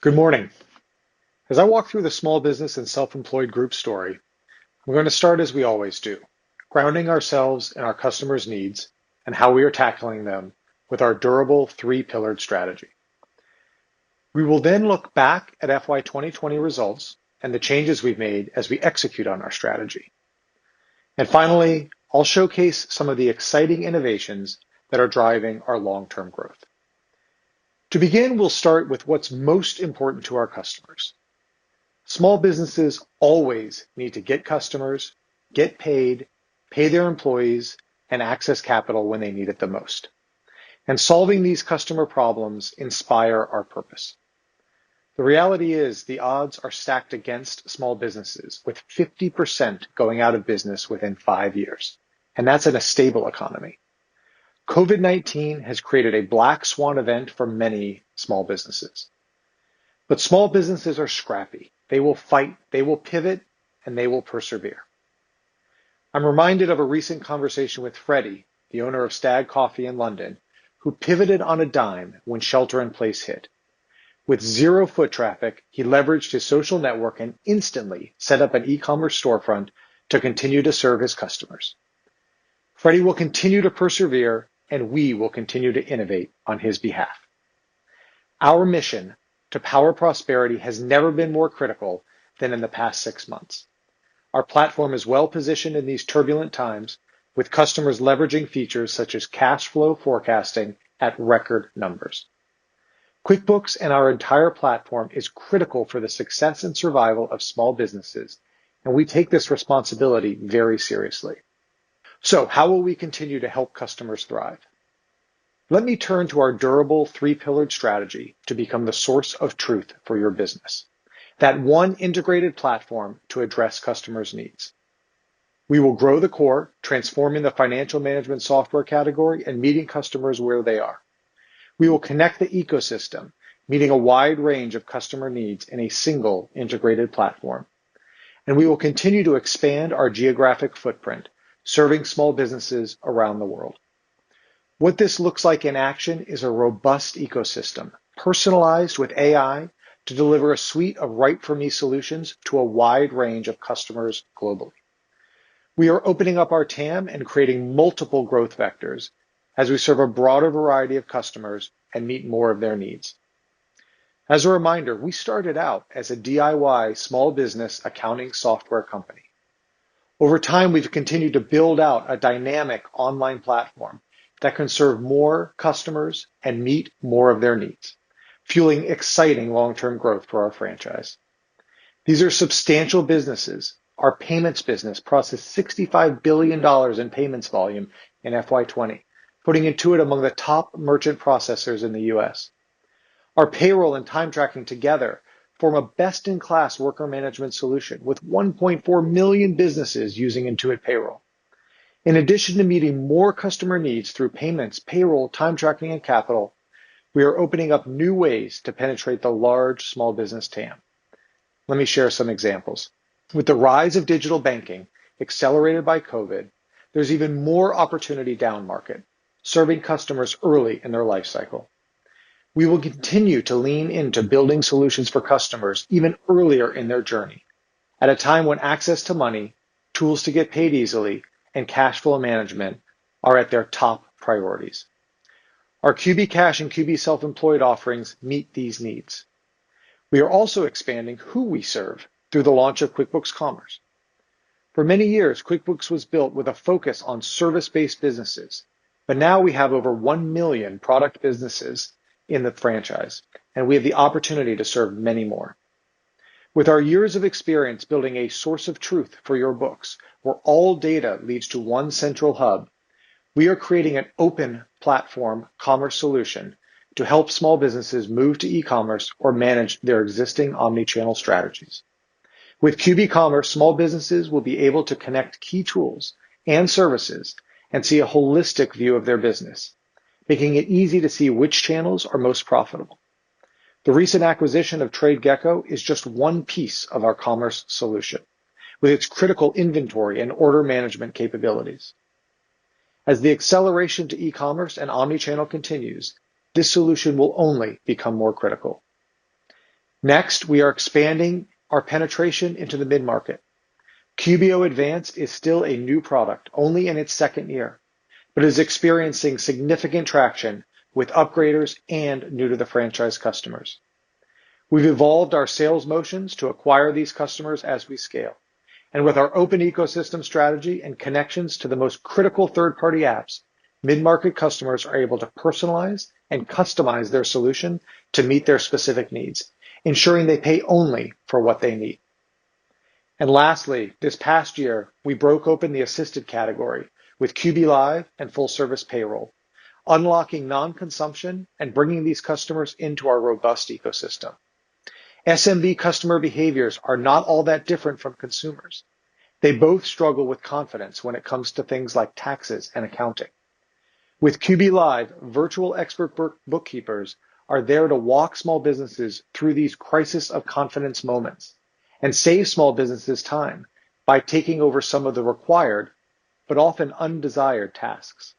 Good morning. As I walk through the small business and self-employed group story, I'm going to start as we always do, grounding ourselves in our customers' needs and how we are tackling them with our durable three-pillared strategy. We will then look back at FY 2020 results and the changes we've made as we execute on our strategy. And finally, I'll showcase some of the exciting innovations that are driving our long-term growth. To begin, we'll start with what's most important to our customers. Small businesses always need to get customers, get paid, pay their employees, and access capital when they need it the most. And solving these customer problems inspire our purpose. The reality is the odds are stacked against small businesses, with 50% going out of business within 5 years. And that's in a stable economy. COVID-19 has created a black swan event for many small businesses. But small businesses are scrappy. They will fight, they will pivot, and they will persevere. I'm reminded of a recent conversation with Freddie, the owner of Stag Coffee in London, who pivoted on a dime when shelter-in-place hit. With zero foot traffic, he leveraged his social network and instantly set up an e-commerce storefront to continue to serve his customers. Freddie will continue to persevere, and we will continue to innovate on his behalf. Our mission to power prosperity has never been more critical than in the past 6 months. Our platform is well positioned in these turbulent times, with customers leveraging features such as cash flow forecasting at record numbers. QuickBooks and our entire platform is critical for the success and survival of small businesses, and we take this responsibility very seriously. So, how will we continue to help customers thrive? Let me turn to our durable three-pillared strategy to become the source of truth for your business. That one integrated platform to address customers' needs. We will grow the core, transforming the financial management software category and meeting customers where they are. We will connect the ecosystem, meeting a wide range of customer needs in a single integrated platform. And we will continue to expand our geographic footprint, serving small businesses around the world. What this looks like in action is a robust ecosystem, personalized with AI to deliver a suite of right-for-me solutions to a wide range of customers globally. We are opening up our TAM and creating multiple growth vectors as we serve a broader variety of customers and meet more of their needs. As a reminder, we started out as a DIY small business accounting software company. Over time, we've continued to build out a dynamic online platform that can serve more customers and meet more of their needs, fueling exciting long-term growth for our franchise. These are substantial businesses. Our payments business processed $65 billion in payments volume in FY 20, putting Intuit among the top merchant processors in the US. Our payroll and time tracking together form a best-in-class worker management solution with 1.4 million businesses using Intuit Payroll. In addition to meeting more customer needs through payments, payroll, time tracking, and capital, we are opening up new ways to penetrate the large small business TAM. Let me share some examples. With the rise of digital banking, accelerated by COVID, there's even more opportunity down market, serving customers early in their life cycle. We will continue to lean into building solutions for customers even earlier in their journey, at a time when access to money, tools to get paid easily, and cash flow management are at their top priorities. Our QB Cash and QB Self-Employed offerings meet these needs. We are also expanding who we serve through the launch of QuickBooks Commerce. For many years, QuickBooks was built with a focus on service-based businesses, but now we have over 1 million product businesses in the franchise, and we have the opportunity to serve many more. With our years of experience building a source of truth for your books, where all data leads to one central hub, we are creating an open platform commerce solution to help small businesses move to e-commerce or manage their existing omnichannel strategies. With QB Commerce, small businesses will be able to connect key tools and services and see a holistic view of their business, making it easy to see which channels are most profitable. The recent acquisition of TradeGecko is just one piece of our commerce solution, with its critical inventory and order management capabilities. As the acceleration to e-commerce and omnichannel continues, this solution will only become more critical. Next, we are expanding our penetration into the mid-market. QBO Advanced is still a new product, only in its second year, but is experiencing significant traction with upgraders and new to the franchise customers. We've evolved our sales motions to acquire these customers as we scale. And with our open ecosystem strategy and connections to the most critical third-party apps, mid-market customers are able to personalize and customize their solution to meet their specific needs, ensuring they pay only for what they need. And lastly, this past year, we broke open the assisted category with QB Live and full service payroll, unlocking non-consumption and bringing these customers into our robust ecosystem. SMB customer behaviors are not all that different from consumers. They both struggle with confidence when it comes to things like taxes and accounting. With QB Live, virtual expert bookkeepers are there to walk small businesses through these crisis of confidence moments and save small businesses time by taking over some of the required, but often undesired tasks.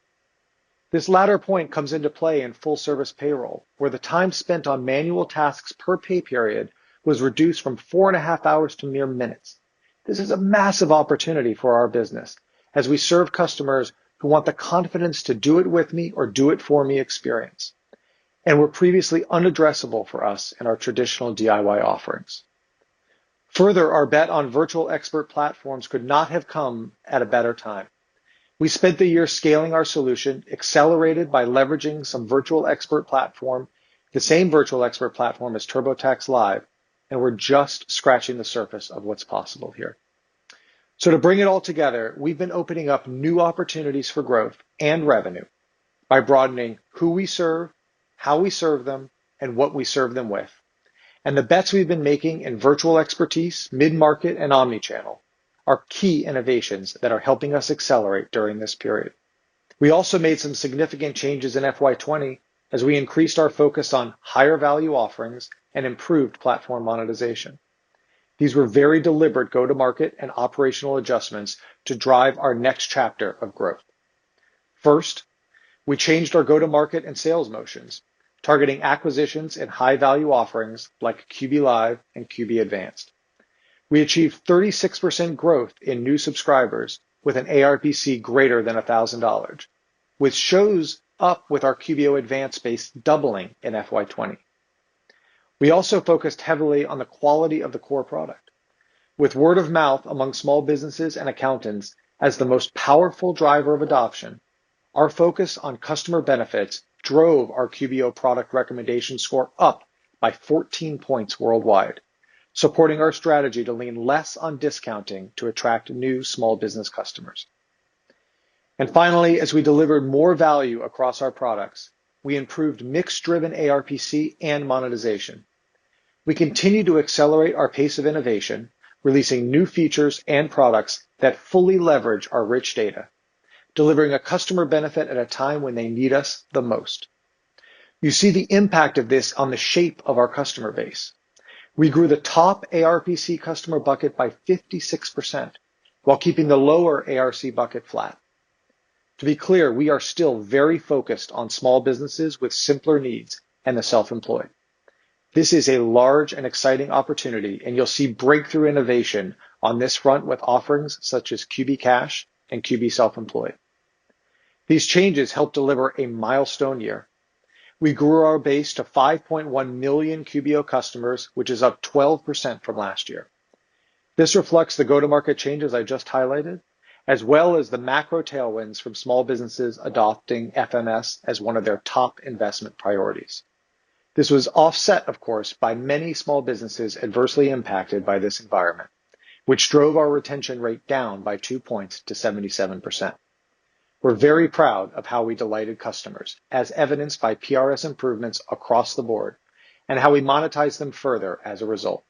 This latter point comes into play in full service payroll, where the time spent on manual tasks per pay period was reduced from 4.5 hours to mere minutes. This is a massive opportunity for our business as we serve customers who want the confidence to do it with me or do it for me experience, and were previously unaddressable for us in our traditional DIY offerings. Further, our bet on virtual expert platforms could not have come at a better time. We spent the year scaling our solution, accelerated by leveraging some virtual expert platform, the same virtual expert platform as TurboTax Live, and we're just scratching the surface of what's possible here. So to bring it all together, we've been opening up new opportunities for growth and revenue by broadening who we serve, how we serve them, and what we serve them with. And the bets we've been making in virtual expertise, mid-market, and omnichannel are key innovations that are helping us accelerate during this period. We also made some significant changes in FY20 as we increased our focus on higher value offerings and improved platform monetization. These were very deliberate go-to-market and operational adjustments to drive our next chapter of growth. First, we changed our go-to-market and sales motions, targeting acquisitions in high-value offerings like QB Live and QB Advanced. We achieved 36% growth in new subscribers with an ARPC greater than $1,000, which shows up with our QBO Advanced base doubling in FY20. We also focused heavily on the quality of the core product, with word of mouth among small businesses and accountants as the most powerful driver of adoption. Our focus on customer benefits drove our QBO product recommendation score up by 14 points worldwide, supporting our strategy to lean less on discounting to attract new small business customers. And finally, as we delivered more value across our products, we improved mix-driven ARPC and monetization. We continue to accelerate our pace of innovation, releasing new features and products that fully leverage our rich data, delivering a customer benefit at a time when they need us the most. You see the impact of this on the shape of our customer base. We grew the top ARPC customer bucket by 56%, while keeping the lower ARC bucket flat. To be clear, we are still very focused on small businesses with simpler needs and the self-employed. This is a large and exciting opportunity, and you'll see breakthrough innovation on this front with offerings such as QB Cash and QB Self-Employed. These changes helped deliver a milestone year. We grew our base to 5.1 million QBO customers, which is up 12% from last year. This reflects the go-to-market changes I just highlighted, as well as the macro tailwinds from small businesses adopting FMS as one of their top investment priorities. This was offset, of course, by many small businesses adversely impacted by this environment, which drove our retention rate down by 2 points to 77%. We're very proud of how we delighted customers, as evidenced by PRS improvements across the board, and how we monetize them further as a result.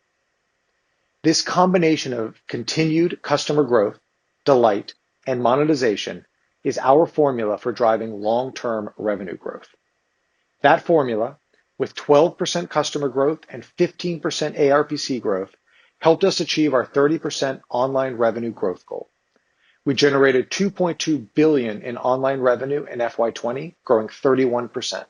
This combination of continued customer growth, delight, and monetization is our formula for driving long-term revenue growth. That formula, with 12% customer growth and 15% ARPC growth, helped us achieve our 30% online revenue growth goal. We generated $2.2 billion in online revenue in FY20, growing 31%.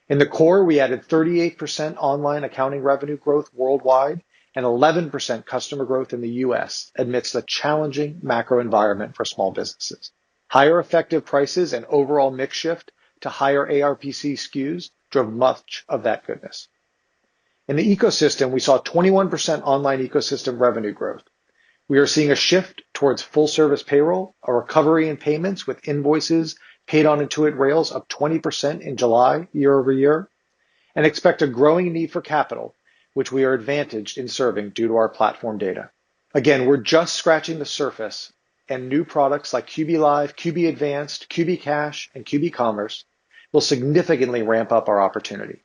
In the core, we added 38% online accounting revenue growth worldwide and 11% customer growth in the US amidst a challenging macro environment for small businesses. Higher effective prices and overall mix shift to higher ARPC SKUs drove much of that goodness. In the ecosystem, we saw 21% online ecosystem revenue growth. We are seeing a shift towards full service payroll, a recovery in payments with invoices paid on Intuit rails up 20% in July year over year, and expect a growing need for capital, which we are advantaged in serving due to our platform data. Again, we're just scratching the surface, and new products like QB Live, QB Advanced, QB Cash, and QB Commerce will significantly ramp up our opportunity.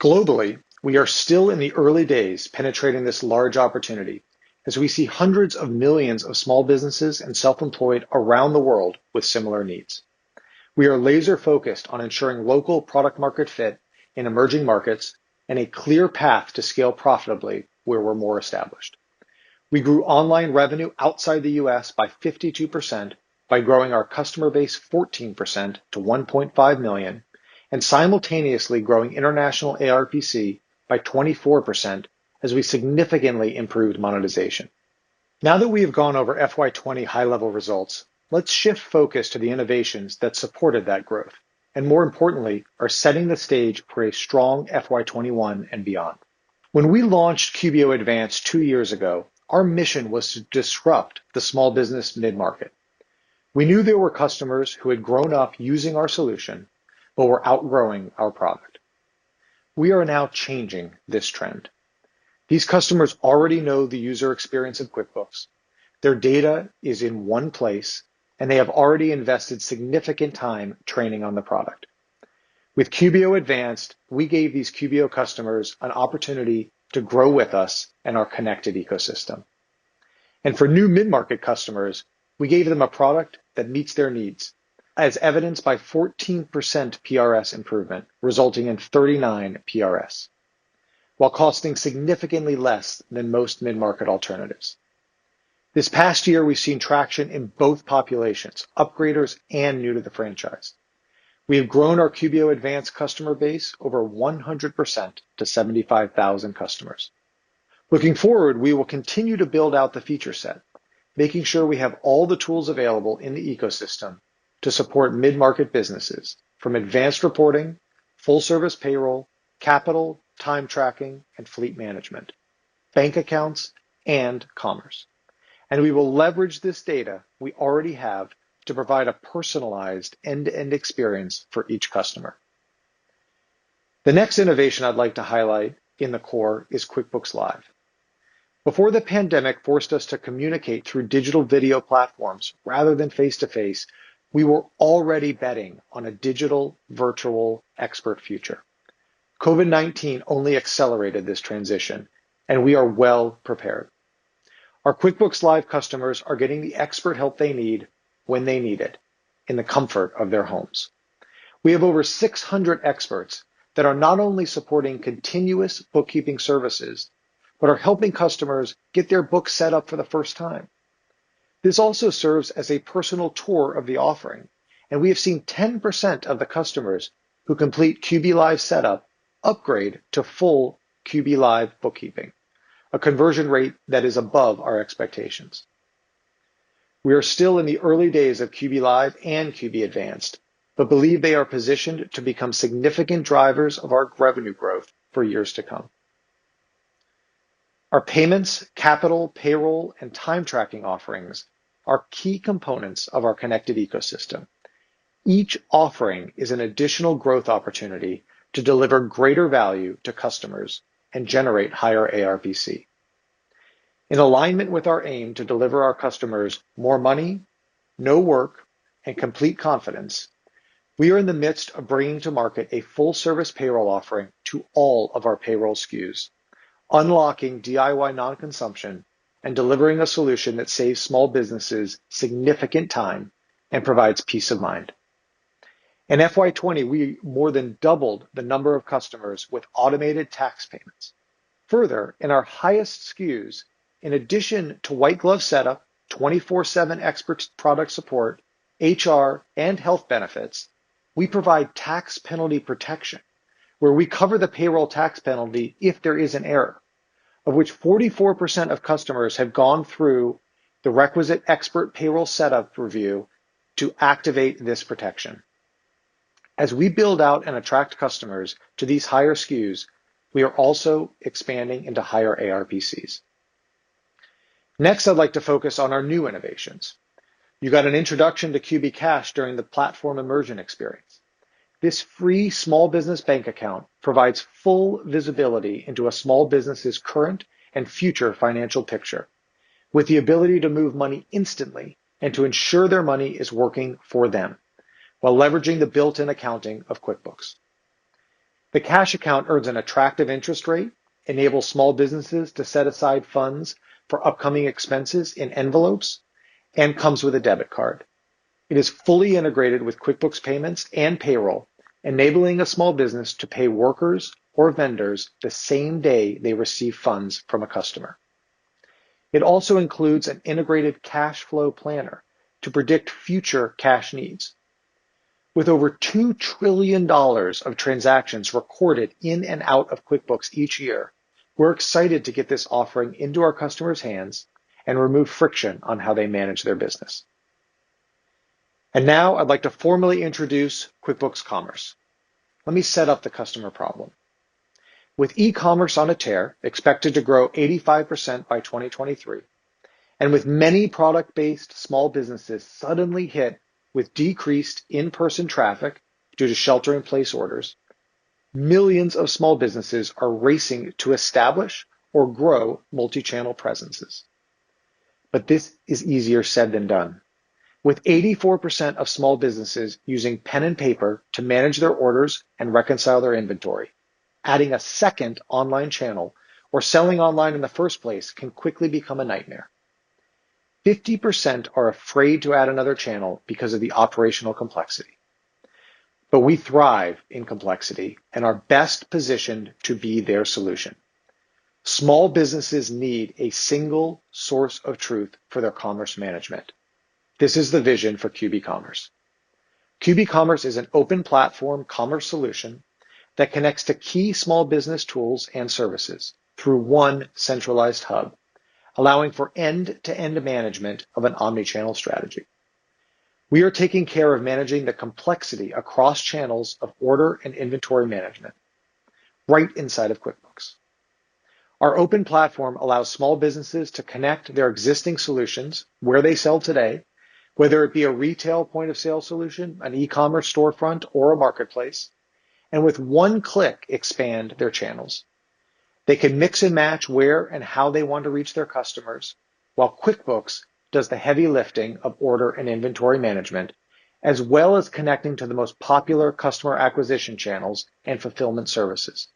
Globally, we are still in the early days penetrating this large opportunity as we see hundreds of millions of small businesses and self-employed around the world with similar needs. We are laser focused on ensuring local product market fit in emerging markets and a clear path to scale profitably where we're more established. We grew online revenue outside the US by 52% by growing our customer base 14% to 1.5 million and simultaneously growing international ARPC by 24% as we significantly improved monetization. Now that we have gone over FY20 high-level results, let's shift focus to the innovations that supported that growth, and more importantly, are setting the stage for a strong FY21 and beyond. When we launched QBO Advanced 2 years ago, our mission was to disrupt the small business mid-market. We knew there were customers who had grown up using our solution, but were outgrowing our product. We are now changing this trend. These customers already know the user experience of QuickBooks. Their data is in one place, and they have already invested significant time training on the product. With QBO Advanced, we gave these QBO customers an opportunity to grow with us and our connected ecosystem. And for new mid-market customers, we gave them a product that meets their needs, as evidenced by 14% PRS improvement, resulting in 39 PRS, while costing significantly less than most mid-market alternatives. This past year, we've seen traction in both populations, upgraders and new to the franchise. We have grown our QBO Advanced customer base over 100% to 75,000 customers. Looking forward, we will continue to build out the feature set, making sure we have all the tools available in the ecosystem to support mid-market businesses, from advanced reporting, full-service payroll, capital, time tracking, and fleet management, bank accounts, and commerce. And we will leverage this data we already have to provide a personalized end-to-end experience for each customer. The next innovation I'd like to highlight in the core is QuickBooks Live. Before the pandemic forced us to communicate through digital video platforms rather than face-to-face, we were already betting on a digital, virtual, expert future. COVID-19 only accelerated this transition, and we are well prepared. Our QuickBooks Live customers are getting the expert help they need when they need it, in the comfort of their homes. We have over 600 experts that are not only supporting continuous bookkeeping services, but are helping customers get their books set up for the first time. This also serves as a personal tour of the offering, and we have seen 10% of the customers who complete QB Live setup upgrade to full QB Live bookkeeping, a conversion rate that is above our expectations. We are still in the early days of QB Live and QB Advanced, but believe they are positioned to become significant drivers of our revenue growth for years to come. Our payments, capital, payroll, and time tracking offerings are key components of our connected ecosystem. Each offering is an additional growth opportunity to deliver greater value to customers and generate higher ARPC. In alignment with our aim to deliver our customers more money, no work, and complete confidence, we are in the midst of bringing to market a full-service payroll offering to all of our payroll SKUs, unlocking DIY non-consumption and delivering a solution that saves small businesses significant time and provides peace of mind. In FY20, we more than doubled the number of customers with automated tax payments. Further, in our highest SKUs, in addition to white glove setup, 24/7 expert product support, HR, and health benefits, we provide tax penalty protection, where we cover the payroll tax penalty if there is an error, of which 44% of customers have gone through the requisite expert payroll setup review to activate this protection. As we build out and attract customers to these higher SKUs, we are also expanding into higher ARPCs. Next, I'd like to focus on our new innovations. You got an introduction to QB Cash during the platform immersion experience. This free small business bank account provides full visibility into a small business's current and future financial picture, with the ability to move money instantly and to ensure their money is working for them, while leveraging the built-in accounting of QuickBooks. The cash account earns an attractive interest rate, enables small businesses to set aside funds for upcoming expenses in envelopes, and comes with a debit card. It is fully integrated with QuickBooks payments and payroll, enabling a small business to pay workers or vendors the same day they receive funds from a customer. It also includes an integrated cash flow planner to predict future cash needs. With over $2 trillion of transactions recorded in and out of QuickBooks each year, we're excited to get this offering into our customers' hands and remove friction on how they manage their business. And now I'd like to formally introduce QuickBooks Commerce. Let me set up the customer problem. With e-commerce on a tear, expected to grow 85% by 2023, and with many product-based small businesses suddenly hit with decreased in-person traffic due to shelter-in-place orders, millions of small businesses are racing to establish or grow multi-channel presences. But this is easier said than done. With 84% of small businesses using pen and paper to manage their orders and reconcile their inventory, adding a second online channel or selling online in the first place can quickly become a nightmare. 50% are afraid to add another channel because of the operational complexity. But we thrive in complexity and are best positioned to be their solution. Small businesses need a single source of truth for their commerce management. This is the vision for QB Commerce. QB Commerce is an open platform commerce solution that connects to key small business tools and services through one centralized hub, allowing for end-to-end management of an omni-channel strategy. We are taking care of managing the complexity across channels of order and inventory management, right inside of QuickBooks. Our open platform allows small businesses to connect their existing solutions where they sell today, whether it be a retail point of sale solution, an e-commerce storefront, or a marketplace, and with one click expand their channels. They can mix and match where and how they want to reach their customers, while QuickBooks does the heavy lifting of order and inventory management, as well as connecting to the most popular customer acquisition channels and fulfillment services.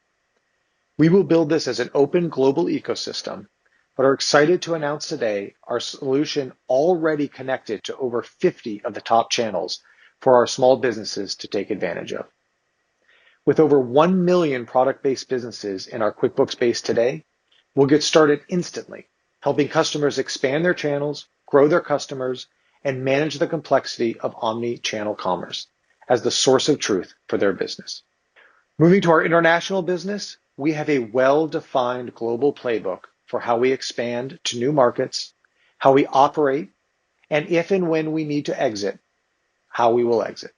We will build this as an open global ecosystem, but are excited to announce today our solution already connected to over 50 of the top channels for our small businesses to take advantage of. With over 1 million product-based businesses in our QuickBooks base today, we'll get started instantly, helping customers expand their channels, grow their customers, and manage the complexity of omni-channel commerce as the source of truth for their business. Moving to our international business, we have a well-defined global playbook for how we expand to new markets, how we operate, and if and when we need to exit, how we will exit.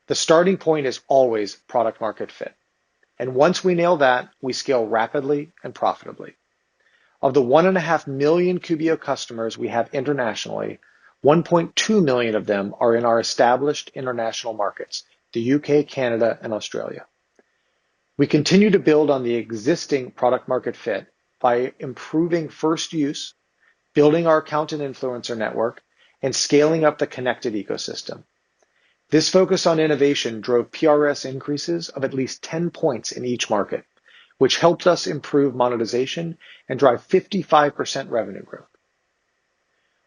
The starting point is always product market fit. And once we nail that, we scale rapidly and profitably. Of the 1.5 million QBO customers we have internationally, 1.2 million of them are in our established international markets, the UK, Canada, and Australia. We continue to build on the existing product market fit by improving first use, building our account and influencer network, and scaling up the connected ecosystem. This focus on innovation drove PRS increases of at least 10 points in each market, which helped us improve monetization and drive 55% revenue growth.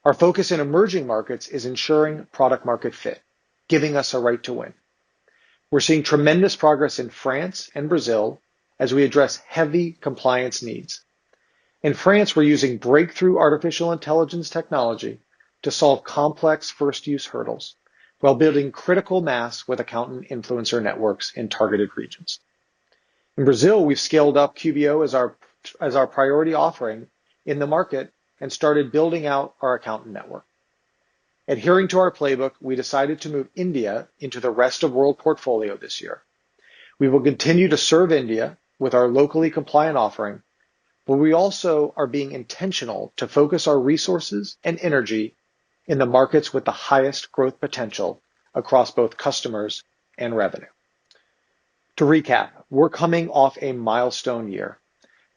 Our focus in emerging markets is ensuring product market fit, giving us a right to win. We're seeing tremendous progress in France and Brazil as we address heavy compliance needs. In France, we're using breakthrough artificial intelligence technology to solve complex first-use hurdles while building critical mass with accountant influencer networks in targeted regions. In Brazil, we've scaled up QBO as our priority offering in the market and started building out our accountant network. Adhering to our playbook, we decided to move India into the rest of world portfolio this year. We will continue to serve India with our locally compliant offering, but we also are being intentional to focus our resources and energy in the markets with the highest growth potential across both customers and revenue. To recap, we're coming off a milestone year.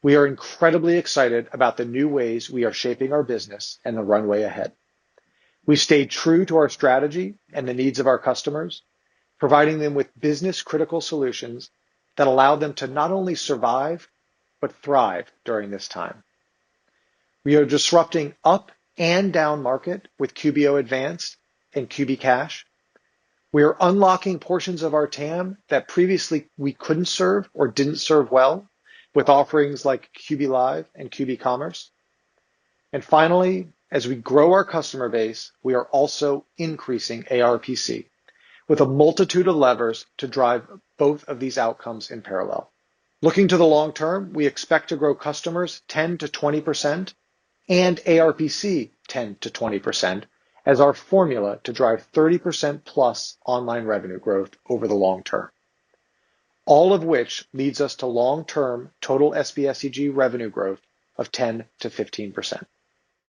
We are incredibly excited about the new ways we are shaping our business and the runway ahead. We stayed true to our strategy and the needs of our customers, providing them with business-critical solutions that allow them to not only survive, but thrive during this time. We are disrupting up and down market with QBO Advanced and QB Cash. We are unlocking portions of our TAM that previously we couldn't serve or didn't serve well with offerings like QB Live and QB Commerce. And finally, as we grow our customer base, we are also increasing ARPC with a multitude of levers to drive both of these outcomes in parallel. Looking to the long term, we expect to grow customers 10 to 20% and ARPC 10 to 20% as our formula to drive 30% plus online revenue growth over the long term. All of which leads us to long-term total SBSEG revenue growth of 10 to 15%.